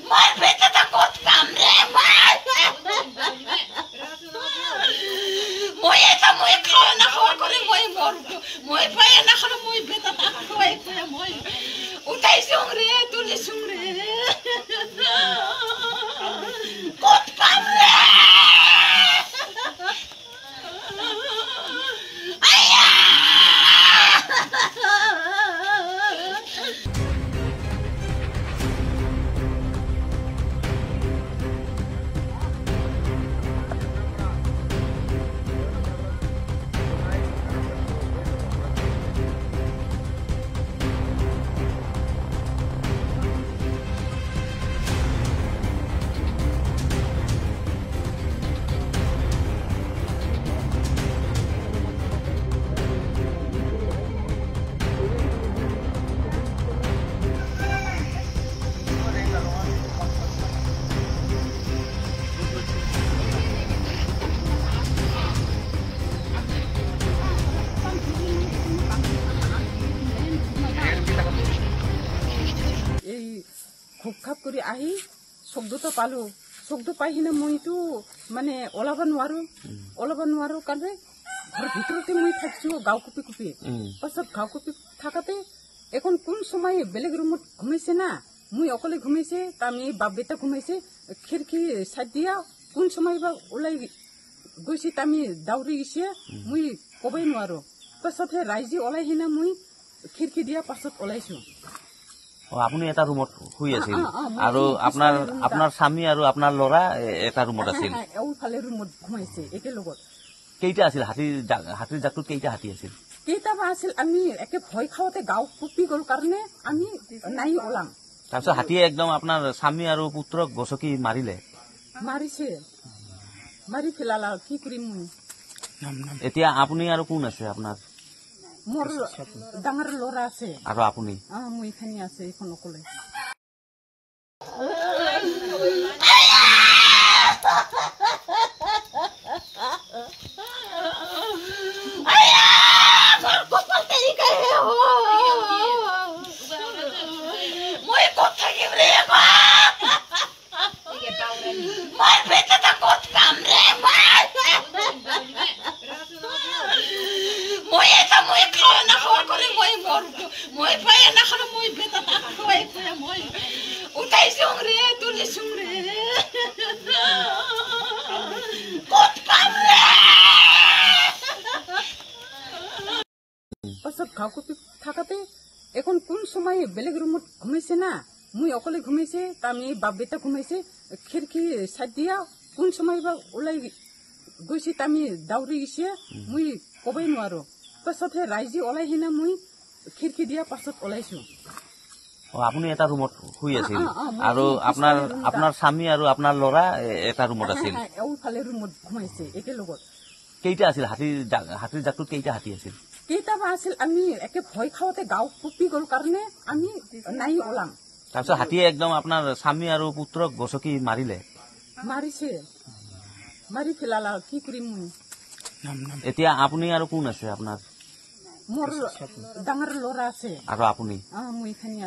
মই বেটাটা কত কাম রে মই এটা মই খাওয়া না খাওয়া করে মই মরবো মই পায় না খাওয়া মই বেটাটা খাওয়াই খাওয়া মই উঠাইছুং রে তুলিছুং রে কত কাম রে খুব করে আহি শব্দটা পালো শব্দ পাই কিনে মইতো মানে ওলাব নোৱাৰো কাৰণে ঘৰ ভিতৰতে মই থাকিছো গাঁও কুপি কুপি পাছত গাঁও কুপি থাকাতে এখন কোন সময় বেলেগ ৰুমত ঘুমাইছে না মই অকলে ঘুমাইছে আমি বাপ বেটা ঘুমাইছে খিৰিকী চাই দিয়া কোন সময় বা ওলাই গৈছে আমি দাউৰি গৈছে মই ক'বই নোৱাৰো পাছতহে ৰাইজে ওলাই কিনে মই খিৰিকী দিয়া পাছত ওলাইছো আপুনি এটা ৰুমত শুই আছিল আৰু আপোনাৰ স্বামী আৰু আপোনাৰ ল'ৰা এটা ৰুমত আছিল এওঁফালে ৰুমত ঘুমাইছে একেলগত কেইটা আছিল হাতীৰ জাকটোত কেইটা হাতী আছিল কেইটাবা আছিল আমি একে ভয় খাওঁতে গাঁও কুপি গ'ল কাৰণে আমি নাই ওলাম তাৰপিছত হাতীয়ে একদম আপোনাৰ স্বামী আৰু পুত্ৰক গছকি মাৰিছে মাৰি পেলালা কি কৰিম এতিয়া আপুনি আৰু কোন আছে আপোনাৰ মোৰ ডাঙৰ ল'ৰা আছে আৰু আপুনি মই এখানে আছে এখন অকলে মই কত থাকিম রে মার বেটাটা কত কাম রে মই এটা মই খাওয়া না খাওয়া করে মই মরবো মই পায় না খাওয়া মই বেটাটা খাওয়াই খাওয়া মই উঠাইছুং রে তুলিছুং রে কত কাম রে পাছত গাঁও কুপি থাকাতে এখন কোন সময় বেলেগ ৰুমত ঘুমাইছে না মই অকলে ঘুমাইছে আমি বাপ বেটা ঘুমাইছে খিৰিকী চাই দিয়া কোন সময় বা ওলাই গৈছে আমি দাউৰি গৈছে মই ক'বই নোৱাৰো পাছতহে ৰাইজে ওলাই কিনে মই খিৰিকী দিয়া পাছত ওলাইছো আপুনি এটা ৰুমত শুই আছিল আৰু আপোনাৰ স্বামী আৰু আপোনাৰ ল'ৰা এটা ৰুমত আছিল এওঁফালে ৰুমত ঘুমাইছে একেলগত কেইটা আছিল হাতীৰ জাকটোত কেইটা হাতী আছিল কেইটাবা আছিল আমি একে ভয় খাওঁতে গাঁও কুপি গ'ল কাৰণে আমি নাই ওলাম তাৰপিছত হাতীয়ে একদম আপোনাৰ স্বামী আৰু পুত্ৰক গছকি মাৰিছে মাৰি পেলালা কি কৰিম এতিয়া আপুনি আৰু কোন আছে আপোনাৰ মোৰ ডাঙৰ ল'ৰা আছে আৰু আপুনি মই এখানে